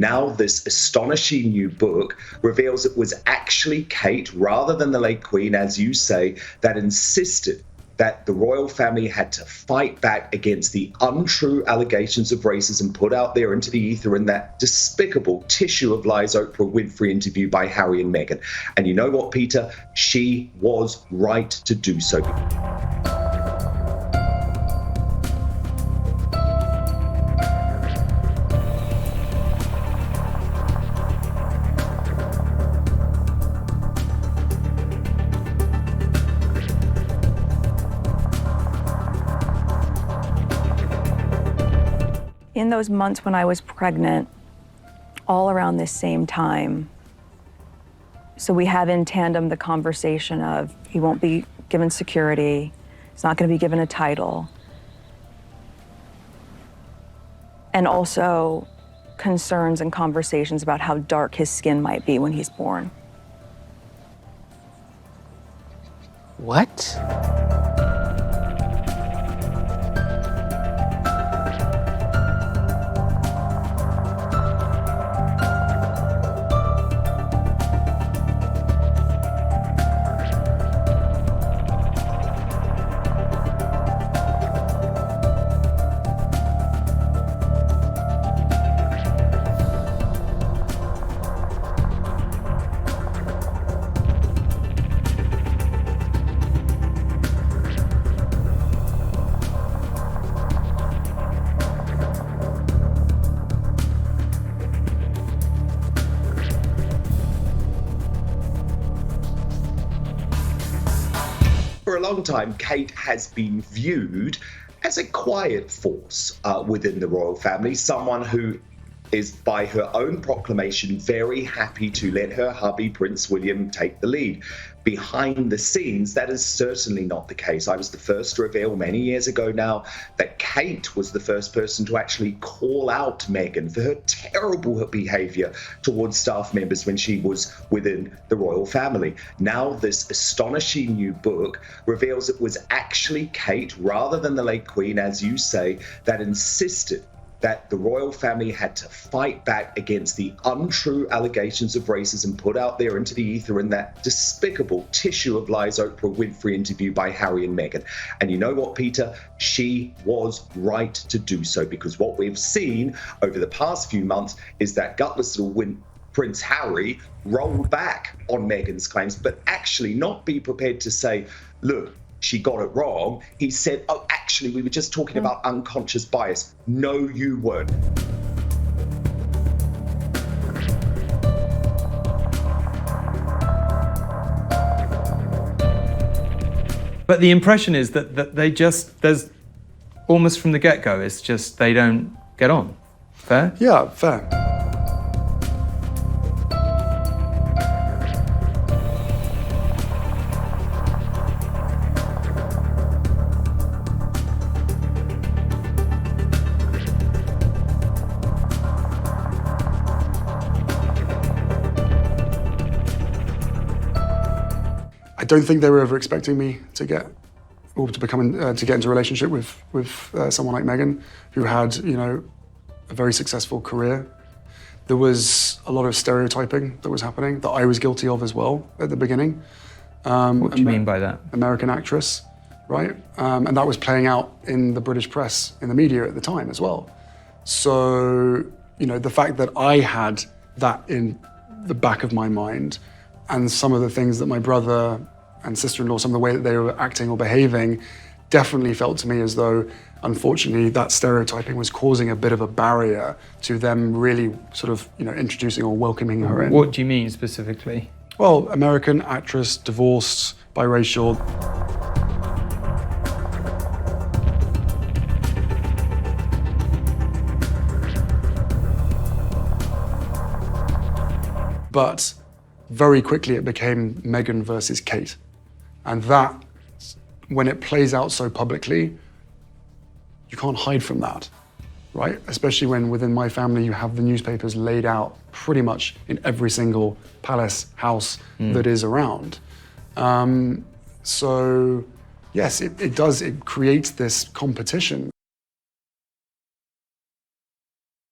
Now, this astonishing new book reveals it was actually Kate, rather than the late Queen, as you say, that insisted that the royal family had to fight back against the untrue allegations of racism put out there into the ether in that despicable tissue of lies Oprah Winfrey interview by Harry and Meghan. And you know what, Peter? She was right to do so. In those months when I was pregnant, all around this same time, so we have in tandem the conversation of he won't be given security, he's not going to be given a title, and also concerns and conversations about how dark his skin might be when he's born. What? For a long time, Kate has been viewed as a quiet force within the royal family, someone who is, by her own proclamation, very happy to let her hubby, Prince William, take the lead. Behind the scenes, that is certainly not the case. I was the first to reveal many years ago now that Kate was the first person to actually call out Meghan for her terrible behavior towards staff members when she was within the royal family. Now, this astonishing new book reveals it was actually Kate, rather than the late Queen, as you say, that insisted that the royal family had to fight back against the untrue allegations of racism put out there into the ether in that despicable tissue of lies Oprah Winfrey interview by Harry and Meghan. And you know what, Peter? She was right to do so, because what we've seen over the past few months is that gutless little Prince Harry rolled back on Meghan's claims, but actually not be prepared to say, look, she got it wrong. He said, oh, actually, we were just talking about unconscious bias. No, you weren't. But the impression is that they just, there's almost from the get-go, it's just they don't get on. Fair? Yeah, fair. I don't think they were ever expecting me to get into a relationship with someone like Meghan, who had, you know, a very successful career. There was a lot of stereotyping that was happening that I was guilty of as well at the beginning. What do you mean by that? American actress, right? And that was playing out in the British press, in the media at the time as well. So, you know, the fact that I had that in the back of my mind, and some of the things that my brother and sister-in-law, some of the way that they were acting or behaving, definitely felt to me as though, unfortunately, that stereotyping was causing a bit of a barrier to them really sort of, you know, introducing or welcoming her in. What do you mean specifically? Well, American actress, divorced, biracial. But very quickly it became Meghan versus Kate. And that, when it plays out so publicly, you can't hide from that, right? Especially when within my family you have the newspapers laid out pretty much in every single palace, house that is around. So yes, it creates this competition.